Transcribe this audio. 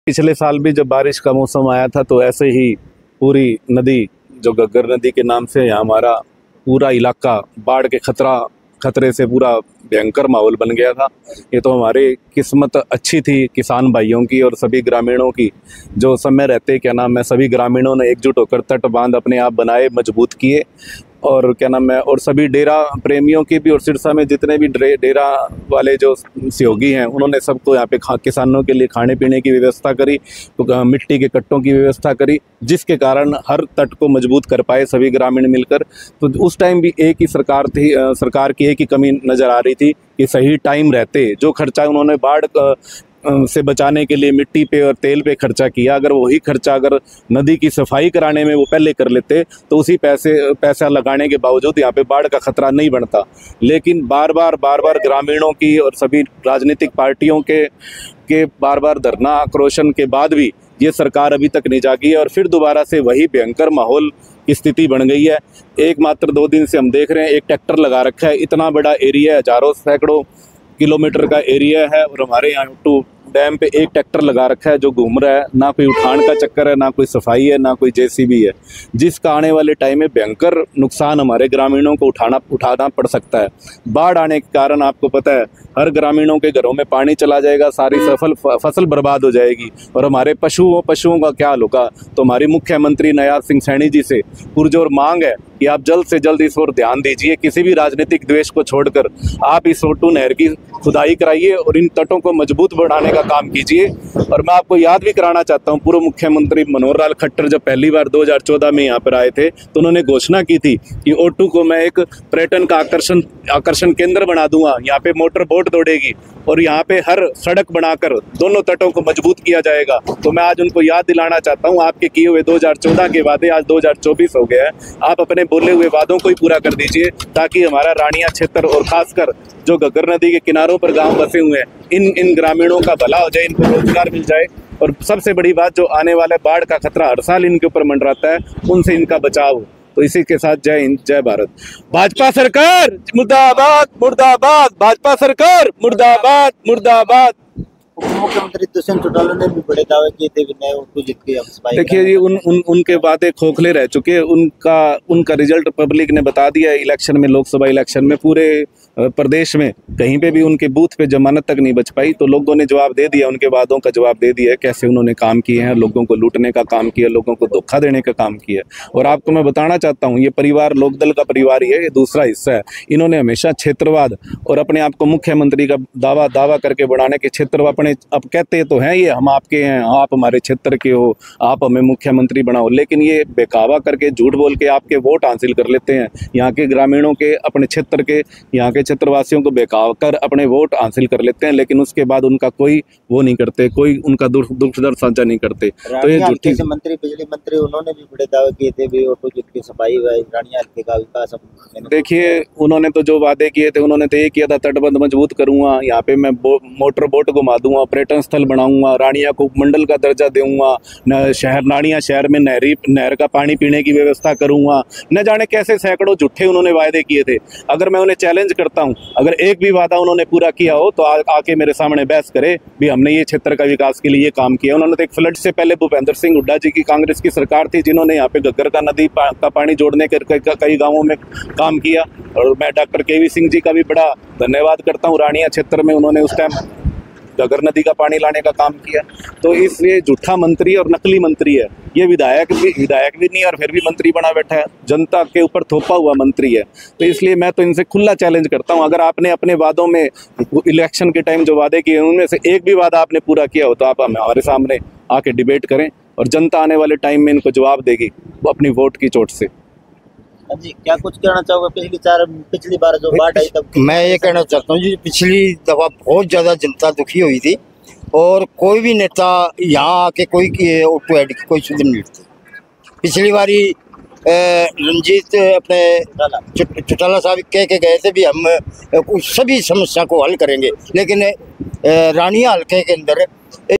पिछले साल भी जब बारिश का मौसम आया था तो ऐसे ही पूरी नदी जो घग्गर नदी के नाम से यहाँ हमारा पूरा इलाका बाढ़ के खतरे से पूरा भयंकर माहौल बन गया था। ये तो हमारी किस्मत अच्छी थी किसान भाइयों की और सभी ग्रामीणों की, जो समय रहते क्या नाम है सभी ग्रामीणों ने एकजुट होकर तट बांध अपने आप बनाए, मजबूत किए। और क्या नाम है और सभी डेरा प्रेमियों की भी, और सिरसा में जितने भी डेरा वाले जो सहयोगी हैं उन्होंने सबको यहाँ पे किसानों के लिए खाने पीने की व्यवस्था करी, तो मिट्टी के कट्टों की व्यवस्था करी, जिसके कारण हर तट को मजबूत कर पाए सभी ग्रामीण मिलकर। तो उस टाइम भी एक ही सरकार थी, सरकार की एक ही कमी नज़र आ रही थी कि सही टाइम रहते जो खर्चा उन्होंने बाढ़ से बचाने के लिए मिट्टी पे और तेल पे खर्चा किया, अगर वही खर्चा अगर नदी की सफाई कराने में वो पहले कर लेते तो उसी पैसा लगाने के बावजूद यहाँ पे बाढ़ का खतरा नहीं बनता। लेकिन बार बार ग्रामीणों की और सभी राजनीतिक पार्टियों के बार बार धरना आक्रोशन के बाद भी ये सरकार अभी तक नहीं जागी है और फिर दोबारा से वही भयंकर माहौल की स्थिति बन गई है। एक मात्र 2 दिन से हम देख रहे हैं एक ट्रैक्टर लगा रखा है, इतना बड़ा एरिया है, हजारों सैकड़ों किलोमीटर का एरिया है और हमारे यहाँ टू डैम पे एक ट्रैक्टर लगा रखा है जो घूम रहा है, ना कोई उठान का चक्कर है, ना कोई सफाई है, ना कोई जेसीबी है, जिसका आने वाले टाइम में भयंकर नुकसान हमारे ग्रामीणों को उठाना पड़ सकता है। बाढ़ आने के कारण आपको पता है हर ग्रामीणों के घरों में पानी चला जाएगा, सारी फसल बर्बाद हो जाएगी और हमारे पशुओं का क्या हाल होगा। तो हमारी मुख्यमंत्री नयाब सिंह सैनी जी से पुरजोर मांग है कि आप जल्द से जल्द इस ओर ध्यान दीजिए, किसी भी राजनीतिक द्वेष को छोड़कर आप इस ओटू नहर की खुदाई कराइए और इन तटों को मजबूत बनाने का काम कीजिए। और मैं आपको याद भी कराना चाहता हूँ, पूर्व मुख्यमंत्री मनोहर लाल खट्टर जब पहली बार 2014 में यहाँ पर आए थे तो उन्होंने घोषणा की थी कि ओटू को मैं एक पर्यटन का आकर्षण केंद्र बना दूंगा, यहाँ पे मोटर बोट दौड़ेगी और यहाँ पे हर सड़क बनाकर दोनों तटों को मजबूत किया जाएगा। तो मैं आज उनको याद दिलाना चाहता हूँ, आपके किए हुए 2014 के वादे आज 2024 हो गया है, आप अपने बोले हुए वादों को ही पूरा कर दीजिए ताकि हमारा रानिया क्षेत्र और खासकर जो घग्गर नदी के किनारों पर गांव बसे हुए हैं इन ग्रामीणों का भला हो जाए, इनको रोजगार मिल जाए। और सबसे बड़ी बात, जो आने वाले बाढ़ का खतरा हर साल इनके ऊपर मंडराता है, उनसे इनका बचाव हो। तो इसी के साथ जय हिंद, जय भारत। भाजपा सरकार मुर्दाबाद मुर्दाबाद, भाजपा सरकार मुर्दाबाद मुर्दाबाद। उप मुख्यमंत्री दुष्यंत चौटाला ने भी बड़े दावे किए थे कि जीत के। देखिए जी, उनके वादे खोखले रह चुके हैं। उनका रिजल्ट पब्लिक ने बता दिया है। इलेक्शन में, लोकसभा इलेक्शन में पूरे प्रदेश में कहीं पे भी उनके बूथ पे जमानत तक नहीं बच पाई। तो लोगों ने जवाब दे दिया, उनके वादों का जवाब दे दिया है, कैसे उन्होंने काम किए हैं, लोगों को लूटने का काम किया, लोगों को धोखा देने का काम किया। और आपको मैं बताना चाहता हूँ, ये परिवार लोकदल का परिवार ही है, ये दूसरा हिस्सा है। इन्होंने हमेशा क्षेत्रवाद और अपने आप को मुख्यमंत्री का दावा करके बढ़ाने के क्षेत्र अपने अब कहते तो हैं ये हम आपके हैं, आप हमारे क्षेत्र के हो, आप हमें मुख्यमंत्री बनाओ, लेकिन ये बेकावा करके झूठ बोल के आपके वोट हासिल कर लेते हैं। यहाँ के ग्रामीणों के, अपने क्षेत्र के, यहाँ के क्षेत्रवासियों को बेकावा कर अपने वोट हासिल कर लेते हैं, लेकिन उसके बाद उनका कोई वो नहीं करते, कोई उनका दुख दर्द साझा नहीं करते। तो ये झूठी मंत्री, बिजली मंत्री, उन्होंने भी बड़े दावे किए थे भी ऑटो की सफाई व रानिया हल्के का विकास। देखिए, उन्होंने तो जो वादे किए थे, उन्होंने तो ये किया था तटबंध मजबूत करूंगा, यहाँ पे मैं मोटर बोट घुमा दूंगा, पर्यटन स्थल बनाऊंगा, रानिया को मंडल का दर्जा दूंगा, रानिया शहर में नहर का पानी पीने की व्यवस्था करूंगा। न जाने कैसे सैकड़ों झूठे उन्होंने वायदे किए थे। अगर मैं उन्हें चैलेंज करता हूं, अगर एक भी वादा उन्होंने पूरा किया हो तो आके मेरे सामने बहस करे भी हमने ये क्षेत्र का विकास के लिए ये काम किया। उन्होंने तो एक फ्लड से पहले भूपेंद्र सिंह हुड्डा जी की कांग्रेस की सरकार थी, जिन्होंने यहाँ पे घग्गर का नदी का पानी जोड़ने के कई गाँवों में काम किया। और मैं डॉक्टर केवी सिंह जी का भी बड़ा धन्यवाद करता हूँ, रानिया क्षेत्र में उन्होंने उस टाइम घग्गर नदी का पानी लाने का काम किया। तो इसलिए झूठा मंत्री और नकली मंत्री है ये, विधायक भी नहीं और फिर भी मंत्री बना बैठा है, जनता के ऊपर थोपा हुआ मंत्री है। तो इसलिए मैं तो इनसे खुला चैलेंज करता हूं, अगर आपने अपने वादों में इलेक्शन के टाइम जो वादे किए उनमें से एक भी वादा आपने पूरा किया हो तो आप हमारे सामने आके डिबेट करें और जनता आने वाले टाइम में इनको जवाब देगी अपनी वोट की चोट से। जी, क्या कुछ कहना चाहोगे? पिछली बार जो बाढ़ आई तब मैं ये कहना चाहता हूँ जी, पिछली दफा बहुत ज्यादा जनता दुखी हुई थी और कोई भी नेता यहाँ आके कोई ऑटो एड की कोई सुधर नहीं थी। पिछली बारी रंजीत अपने चौटाला साहब कह के गए थे भी हम सभी समस्या को हल करेंगे, लेकिन रानिया हल्के के अंदर